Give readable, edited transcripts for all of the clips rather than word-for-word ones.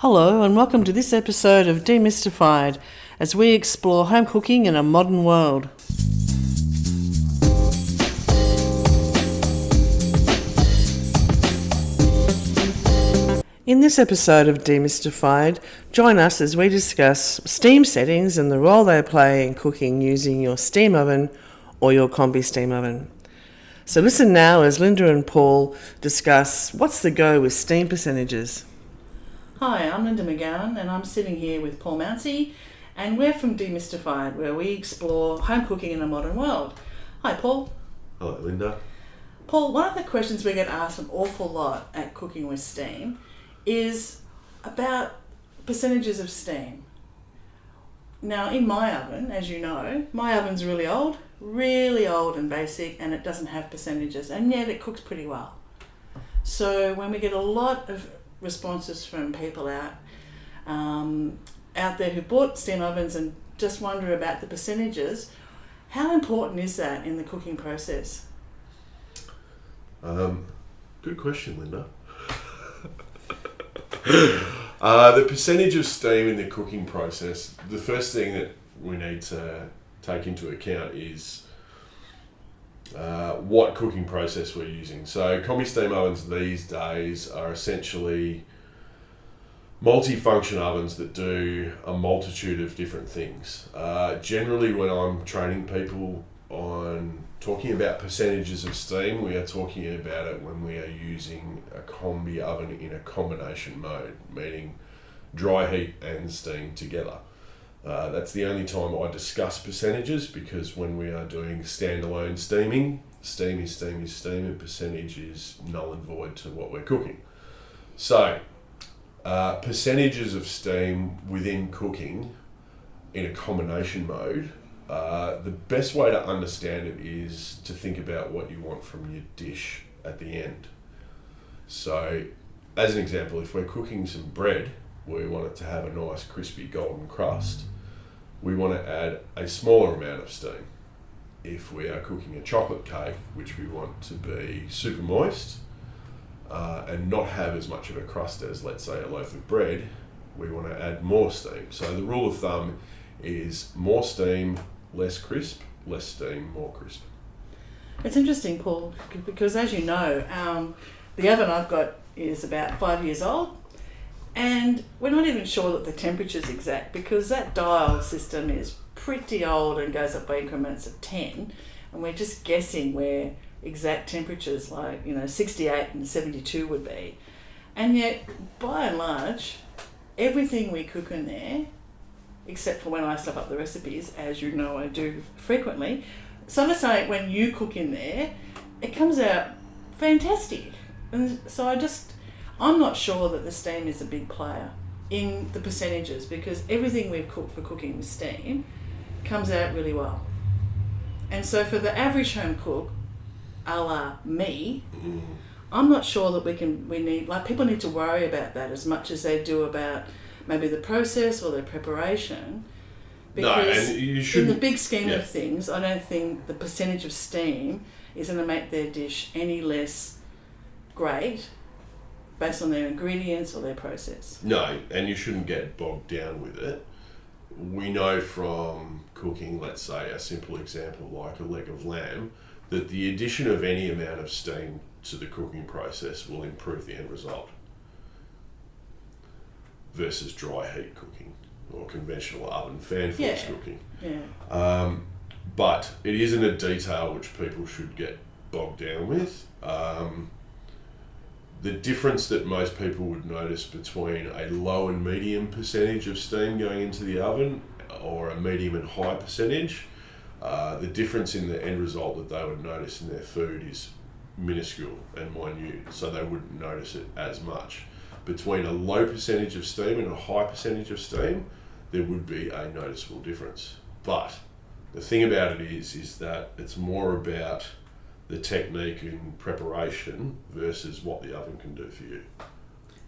Hello and welcome to this episode of Demystified as we explore home cooking in a modern world. In this episode of Demystified, join us as we discuss steam settings and the role they play in cooking using your steam oven or your combi steam oven. So listen now as Linda and Paul discuss what's the go with steam percentages. Hi, I'm Linda McGowan and I'm sitting here with Paul Mounsey and we're from Demystified, where we explore home cooking in a modern world. Hi Paul. Hello Linda. Paul, one of the questions we get asked an awful lot at Cooking with Steam is about percentages of steam. Now in my oven, as you know, my oven's really old and basic, and it doesn't have percentages, and yet it cooks pretty well. So when we get a lot of responses from people out there who bought steam ovens and just wonder about the percentages, how important is that in the cooking process? Good question, Linda. The percentage of steam in the cooking process, the first thing that we need to take into account is what cooking process we're using. So combi steam ovens these days are essentially multi-function ovens that do a multitude of different things. Generally when I'm training people on talking about percentages of steam, we are talking about it when we are using a combi oven in a combination mode, meaning dry heat and steam together. That's the only time I discuss percentages, because when we are doing standalone steaming, steam is steam is steam, and percentage is null and void to what we're cooking. So, percentages of steam within cooking in a combination mode, the best way to understand it is to think about what you want from your dish at the end. So, as an example, if we're cooking some bread, we want it to have a nice crispy golden crust, we want to add a smaller amount of steam. If we are cooking a chocolate cake, which we want to be super moist and not have as much of a crust as, let's say, a loaf of bread, we want to add more steam. So the rule of thumb is more steam, less crisp, less steam, more crisp. It's interesting, Paul, because as you know, the oven I've got is about 5 years old, and we're not even sure that the temperature's exact, because that dial system is pretty old and goes up by increments of 10, and we're just guessing where exact temperatures like 68 and 72 would be. And yet, by and large, everything we cook in there, except for when I stuff up the recipes, as you know I do frequently, so let's say when you cook in there, it comes out fantastic. And so I'm not sure that the steam is a big player in the percentages, because everything we've cooked for cooking with steam comes out really well. And so for the average home cook, a la me, I'm not sure that people need to worry about that as much as they do about maybe the process or the preparation. Because in the big scheme of things, I don't think the percentage of steam is going to make their dish any less great based on their ingredients or their process. No, and you shouldn't get bogged down with it. We know from cooking, let's say, a simple example like a leg of lamb, that the addition of any amount of steam to the cooking process will improve the end result versus dry heat cooking or conventional oven fan force cooking. Yeah. But it isn't a detail which people should get bogged down with. The difference that most people would notice between a low and medium percentage of steam going into the oven or a medium and high percentage, the difference in the end result that they would notice in their food is minuscule and minute, so they wouldn't notice it as much. Between a low percentage of steam and a high percentage of steam, there would be a noticeable difference. But the thing about it is that it's more about the technique and preparation versus what the oven can do for you.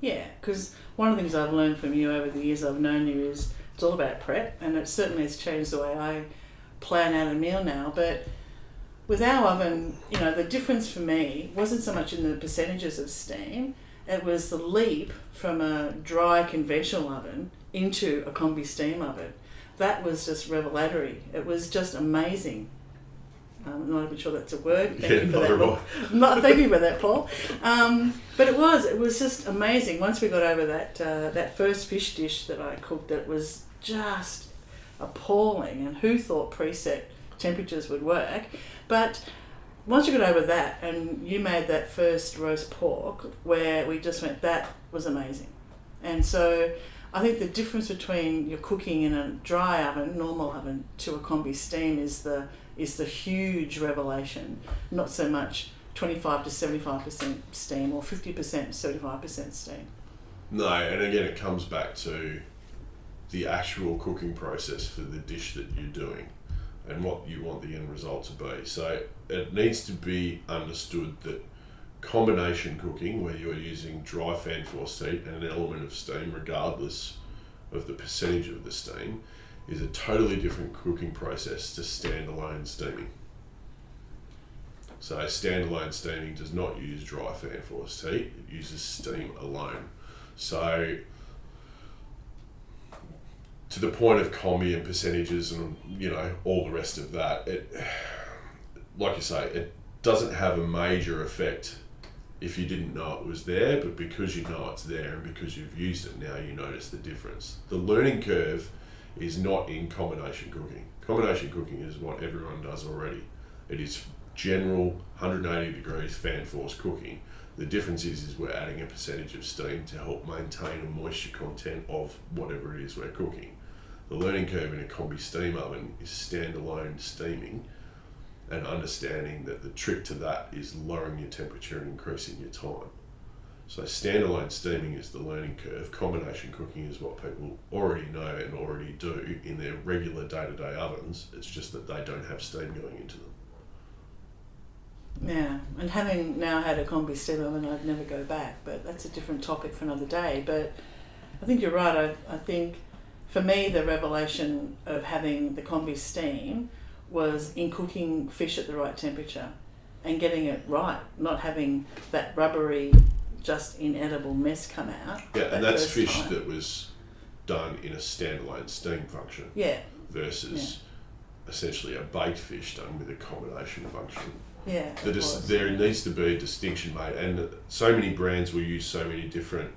Yeah, because one of the things I've learned from you over the years I've known you is it's all about prep, and it certainly has changed the way I plan out a meal now. But with our oven, the difference for me wasn't so much in the percentages of steam it was the leap from a dry conventional oven into a combi steam oven. That was just revelatory. It was just amazing. I'm not even sure that's a word. Thank you for that, Paul. Thank you for that, Paul. But it was just amazing. Once we got over that first fish dish that I cooked, that was just appalling. And who thought preset temperatures would work? But once you got over that, and you made that first roast pork, where we just went, that was amazing. And so I think the difference between your cooking in a dry oven, normal oven, to a combi steam is the huge revelation. Not so much 25 to 75% steam or 50% 75% steam. No, and again, it comes back to the actual cooking process for the dish that you're doing and what you want the end result to be. So it needs to be understood that combination cooking, where you're using dry fan force heat and an element of steam regardless of the percentage of the steam, is a totally different cooking process to standalone steaming. So standalone steaming does not use dry fan force heat, it uses steam alone. So to the point of combi and percentages and all the rest of that, it, like you say, it doesn't have a major effect if you didn't know it was there, but because you know it's there and because you've used it now, you notice the difference. The learning curve is not in combination cooking. Combination cooking is what everyone does already. It is general 180 degrees fan force cooking. The difference is we're adding a percentage of steam to help maintain a moisture content of whatever it is we're cooking. The learning curve in a combi steam oven is standalone steaming, and understanding that the trick to that is lowering your temperature and increasing your time. So standalone steaming is the learning curve. Combination cooking is what people already know and already do in their regular day-to-day ovens. It's just that they don't have steam going into them. Yeah, and having now had a combi steam oven, I'd never go back, but that's a different topic for another day. But I think you're right. I think for me, the revelation of having the combi steam was in cooking fish at the right temperature and getting it right, not having that rubbery, just inedible mess come out. Yeah, and that's fish that was done in a standalone steam function. Yeah. Versus essentially a baked fish done with a combination function. Yeah. There needs to be a distinction made, and so many brands will use so many different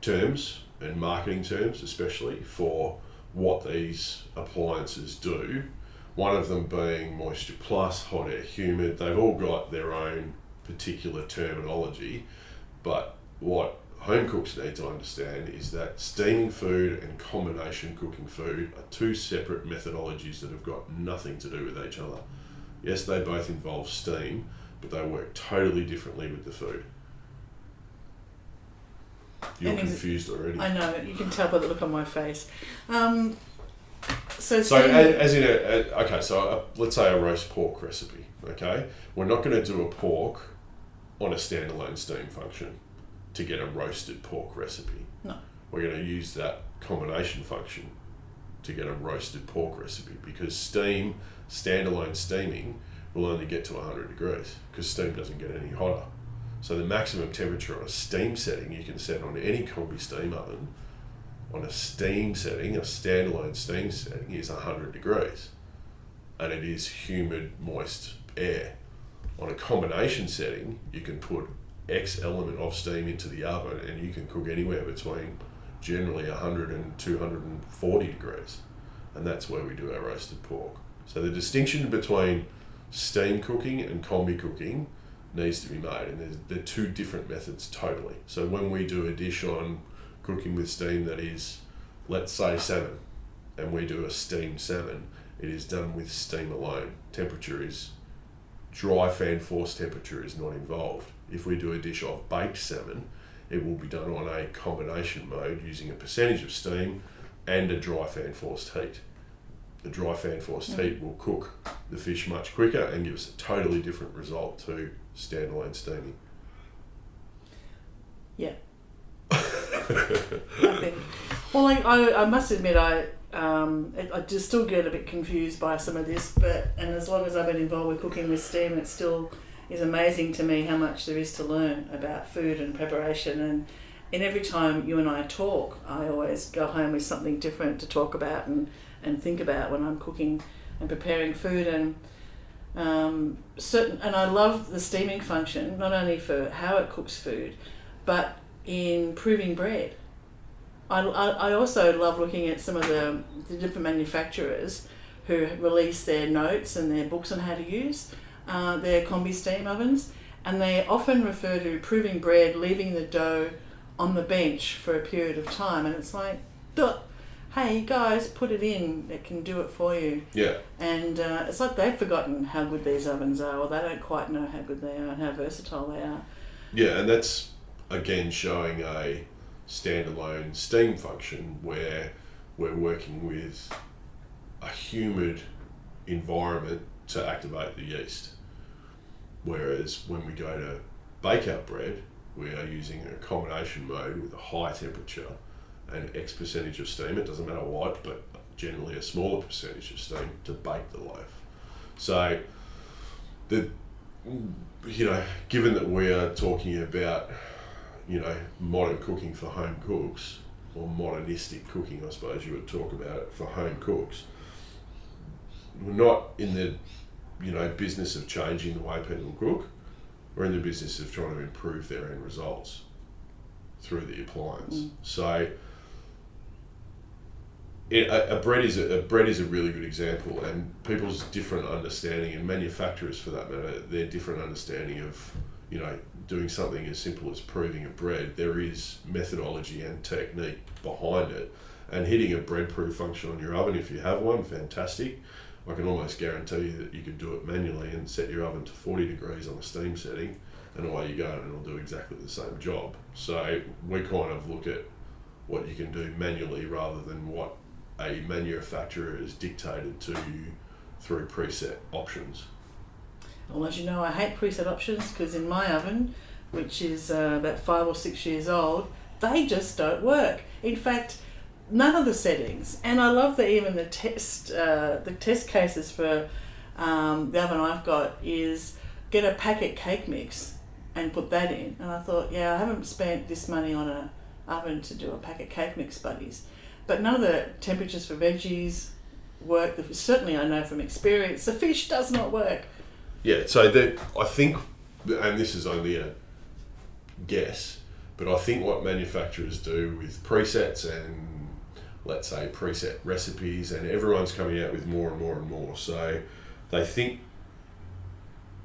terms and marketing terms, especially for what these appliances do. One of them being moisture plus, hot air humid. They've all got their own particular terminology, but what home cooks need to understand is that steaming food and combination cooking food are two separate methodologies that have got nothing to do with each other. Yes, they both involve steam, but they work totally differently with the food. You're confused already. I know, you can tell by the look on my face. So let's say a roast pork recipe, okay? We're not going to do a pork on a standalone steam function to get a roasted pork recipe. No. We're going to use that combination function to get a roasted pork recipe, because standalone steaming will only get to 100 degrees because steam doesn't get any hotter. So the maximum temperature on a steam setting you can set on any combi steam oven on a steam setting, a standalone steam setting, is 100 degrees. And it is humid, moist air. On a combination setting, you can put X element of steam into the oven and you can cook anywhere between generally 100 and 240 degrees. And that's where we do our roasted pork. So the distinction between steam cooking and combi cooking needs to be made, and they're two different methods totally. So when we do a dish on cooking with steam that is, let's say, salmon, and we do a steamed salmon, it is done with steam alone. Temperature is dry fan force temperature is not involved. If we do a dish of baked salmon, it will be done on a combination mode using a percentage of steam and a dry fan forced heat. The dry fan forced heat will cook the fish much quicker and give us a totally different result to standalone steaming. Yeah. I think. Well, I must admit, I just still get a bit confused by some of this, and as long as I've been involved with cooking with steam, is amazing to me how much there is to learn about food and preparation. And every time you and I talk, I always go home with something different to talk about and think about when I'm cooking and preparing food. And and I love the steaming function, not only for how it cooks food, but in proving bread. I also love looking at some of the different manufacturers who release their notes and their books on how to use their combi steam ovens, and they often refer to proving bread, leaving the dough on the bench for a period of time, and it's like, duh, hey guys, put it in, it can do it for you. Yeah. And it's like they've forgotten how good these ovens are, or they don't quite know how good they are and how versatile they are. Yeah, and that's again showing a standalone steam function where we're working with a humid environment to activate the yeast. Whereas when we go to bake our bread, we are using a combination mode with a high temperature and X percentage of steam. It doesn't matter what, but generally a smaller percentage of steam to bake the loaf. So, given that we are talking about, modern cooking for home cooks, or modernistic cooking, I suppose you would talk about it, for home cooks, we're not in the, business of changing the way people cook. We're in the business of trying to improve their end results through the appliance. So a bread is a really good example, and people's different understanding, and manufacturers for that matter, their different understanding of, doing something as simple as proving a bread. There is methodology and technique behind it, and hitting a bread proof function on your oven, if you have one, fantastic. I can almost guarantee you that you could do it manually and set your oven to 40 degrees on a steam setting, and away you go, and it'll do exactly the same job. So we kind of look at what you can do manually rather than what a manufacturer has dictated to you through preset options. Well, as you know, I hate preset options, because in my oven, which is about 5 or 6 years old, they just don't work. In fact, none of the settings, and I love that even the test cases for the oven I've got is get a packet cake mix and put that in. And I thought, I haven't spent this money on an oven to do a packet cake mix, buddies. But none of the temperatures for veggies work. Certainly I know from experience, the fish does not work. Yeah, so I think, and this is only a guess, but I think what manufacturers do with presets and, let's say, preset recipes, and everyone's coming out with more and more and more. So they think,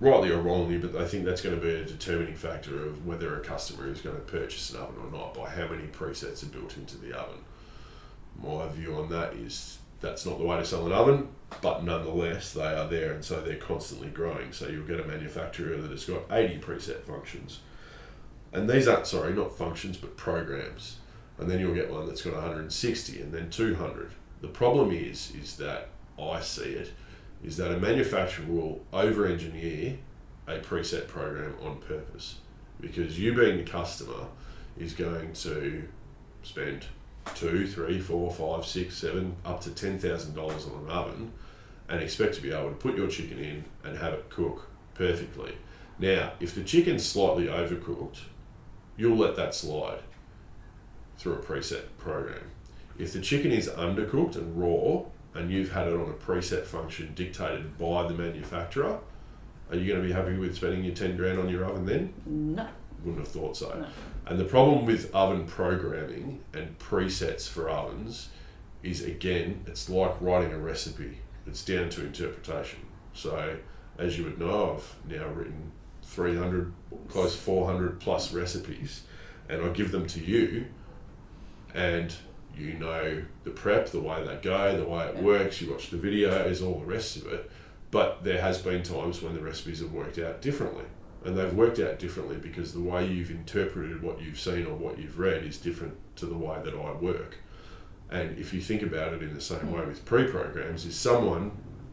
rightly or wrongly, but they think that's going to be a determining factor of whether a customer is going to purchase an oven or not by how many presets are built into the oven. My view on that is that's not the way to sell an oven, but nonetheless they are there, and so they're constantly growing. So you'll get a manufacturer that has got 80 preset functions, and these aren't, not functions, but programs. And then you'll get one that's got 160 and then 200. The problem is that I see it, is that a manufacturer will over-engineer a preset program on purpose, because you being the customer is going to spend $2, $3, $4, $5, $6, $7, up to $10,000 on an oven and expect to be able to put your chicken in and have it cook perfectly. Now, if the chicken's slightly overcooked, you'll let that slide through a preset program. If the chicken is undercooked and raw and you've had it on a preset function dictated by the manufacturer, are you going to be happy with spending your 10 grand on your oven then? No. Wouldn't have thought so. No. And the problem with oven programming and presets for ovens is, again, it's like writing a recipe. It's down to interpretation. So, as you would know, I've now written 300, close to 400 plus recipes, and I give them to you, and you know the prep, the way they go, the way it works, you watch the videos, all the rest of it. But there has been times when the recipes have worked out differently. And they've worked out differently because the way you've interpreted what you've seen or what you've read is different to the way that I work. And if you think about it in the same way with pre-programs, is someone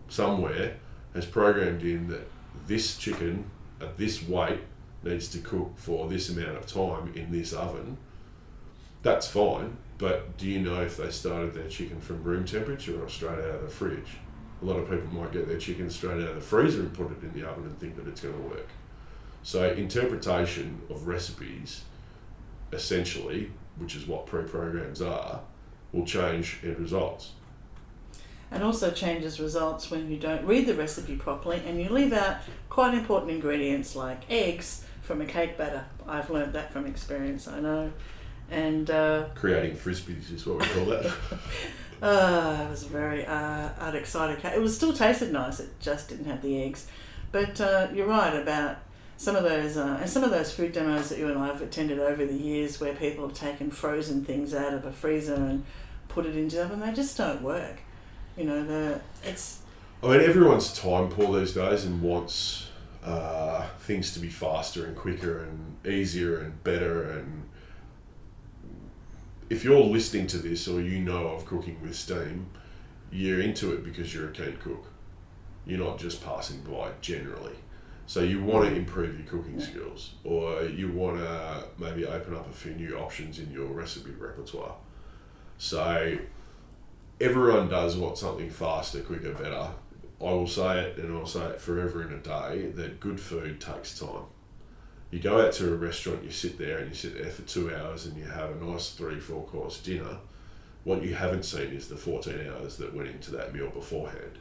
somewhere has programmed in that this chicken at this weight needs to cook for this amount of time in this oven. That's fine, but do you know if they started their chicken from room temperature or straight out of the fridge? A lot of people might get their chicken straight out of the freezer and put it in the oven and think that it's going to work. So interpretation of recipes, essentially, which is what pre-programs are, will change end results. And also changes results when you don't read the recipe properly and you leave out quite important ingredients like eggs from a cake batter. I've learned that from experience, I know. And creating frisbees is what we call that. It was a very unexciting cake. It was still tasted nice, it just didn't have the eggs. But you're right about some of those, and some of those food demos that you and I have attended over the years where people have taken frozen things out of a freezer and put it into the oven, they just don't work. You know, I mean, everyone's time poor these days and wants things to be faster and quicker and easier and better. And if you're listening to this or you know of cooking with steam, you're into it because you're a keen cook. You're not just passing by generally. So you want to improve your cooking skills, or you want to maybe open up a few new options in your recipe repertoire. So everyone does want something faster, quicker, better. I will say it, and I'll say it forever and a day, that good food takes time. You go out to a restaurant, you sit there and you sit there for 2 hours and you have a nice 3-4 course dinner. What you haven't seen is the 14 hours that went into that meal beforehand.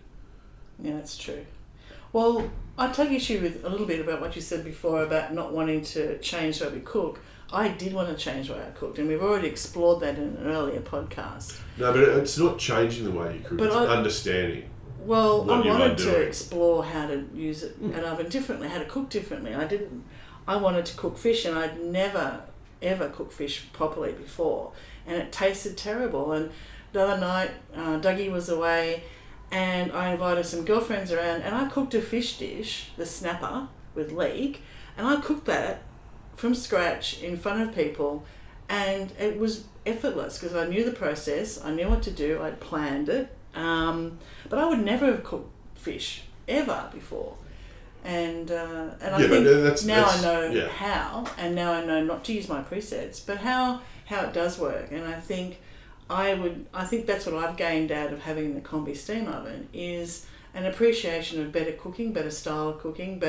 Yeah, that's true. Well, I take issue with a little bit about what you said before about not wanting to change the way we cook. I did want to change the way I cooked, and we've already explored that in an earlier podcast. No, but it's not changing the way you cook, it's understanding. Well, I wanted to explore how to use it an oven differently, how to cook differently. I wanted to cook fish, and I'd never, ever cooked fish properly before, and it tasted terrible. And the other night, Dougie was away, and I invited some girlfriends around, and I cooked a fish dish, the snapper with leek, and I cooked that from scratch in front of people, and it was effortless because I knew the process, I knew what to do, I'd planned it, but I would never have cooked fish ever before. And I think now I know how, and now I know not to use my presets, but how it does work. And I think that's what I've gained out of having the combi steam oven, is an appreciation of better cooking, better style of cooking,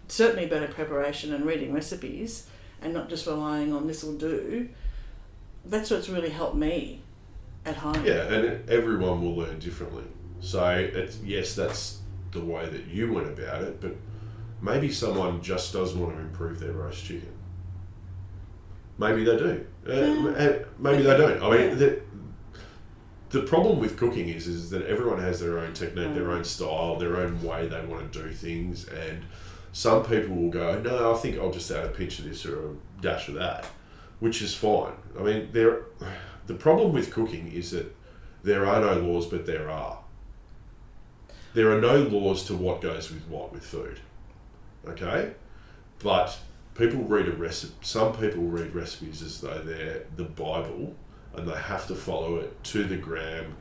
certainly better preparation and reading recipes, and not just relying on this will do. That's what's really helped me at home. Yeah, and everyone will learn differently. So yes, that's the way that you went about it, but maybe someone just does want to improve their roast chicken. Maybe they do. Maybe they don't. I mean, the problem with cooking is that everyone has their own technique, their own style, their own way they want to do things, and some people will go, no, I think I'll just add a pinch of this or a dash of that, which is fine. I mean, the problem with cooking is that there are no laws, but there are. There are no laws to what goes with what with food, okay? But people read some people read recipes as though they're the Bible, and they have to follow it to the gram,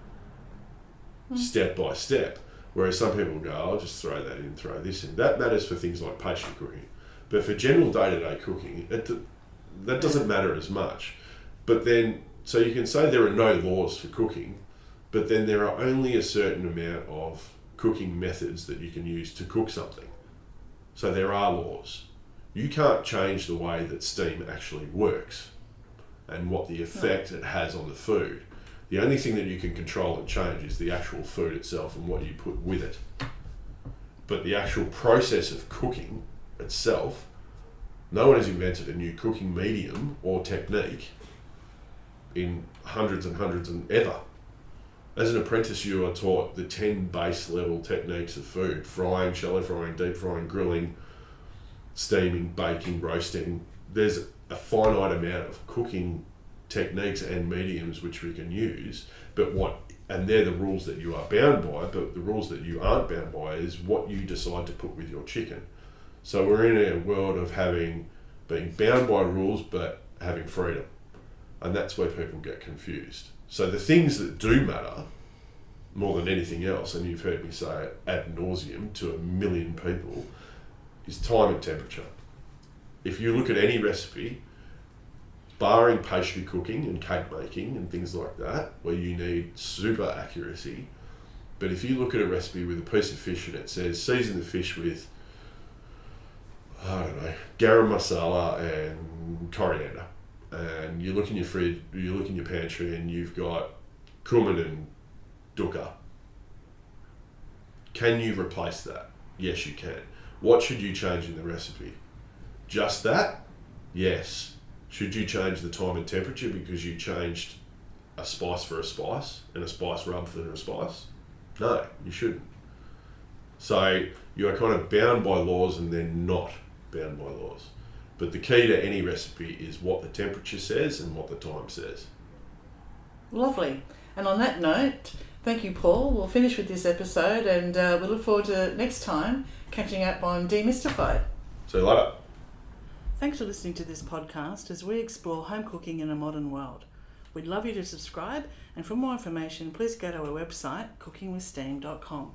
step by step. Whereas some people go, I'll just throw that in, throw this in. That matters for things like pastry cooking. But for general day-to-day cooking, that doesn't matter as much. But then, so you can say there are no laws for cooking, but then there are only a certain amount of cooking methods that you can use to cook something. So there are laws. You can't change the way that steam actually works and what the effect it has on the food. The only thing that you can control and change is the actual food itself and what you put with it. But the actual process of cooking itself, no one has invented a new cooking medium or technique in hundreds and ever. As an apprentice, you are taught the 10 base level techniques of food: frying, shallow frying, deep frying, grilling, steaming, baking, roasting. There's a finite amount of cooking techniques and mediums which we can use, and they're the rules that you are bound by, but the rules that you aren't bound by is what you decide to put with your chicken. So we're in a world of being bound by rules but having freedom, and that's where people get confused. So the things that do matter more than anything else, and you've heard me say it ad nauseum to a million people, is time and temperature. If you look at any recipe, barring pastry cooking and cake making and things like that, where you need super accuracy, but if you look at a recipe with a piece of fish and it says season the fish with I don't know, garam masala and coriander, and you look in your fridge, you look in your pantry, and you've got cumin and dukkha. Can you replace that? Yes, you can. What should you change in the recipe? Just that? Yes. Should you change the time and temperature because you changed a spice for a spice and a spice rub for a spice? No, you shouldn't. So you are kind of bound by laws and then not bound by laws. But the key to any recipe is what the temperature says and what the time says. Lovely. And on that note, thank you, Paul. We'll finish with this episode, and we look forward to next time catching up on Demystified. See you later. Thanks for listening to this podcast as we explore home cooking in a modern world. We'd love you to subscribe, and for more information, please go to our website, cookingwithsteam.com.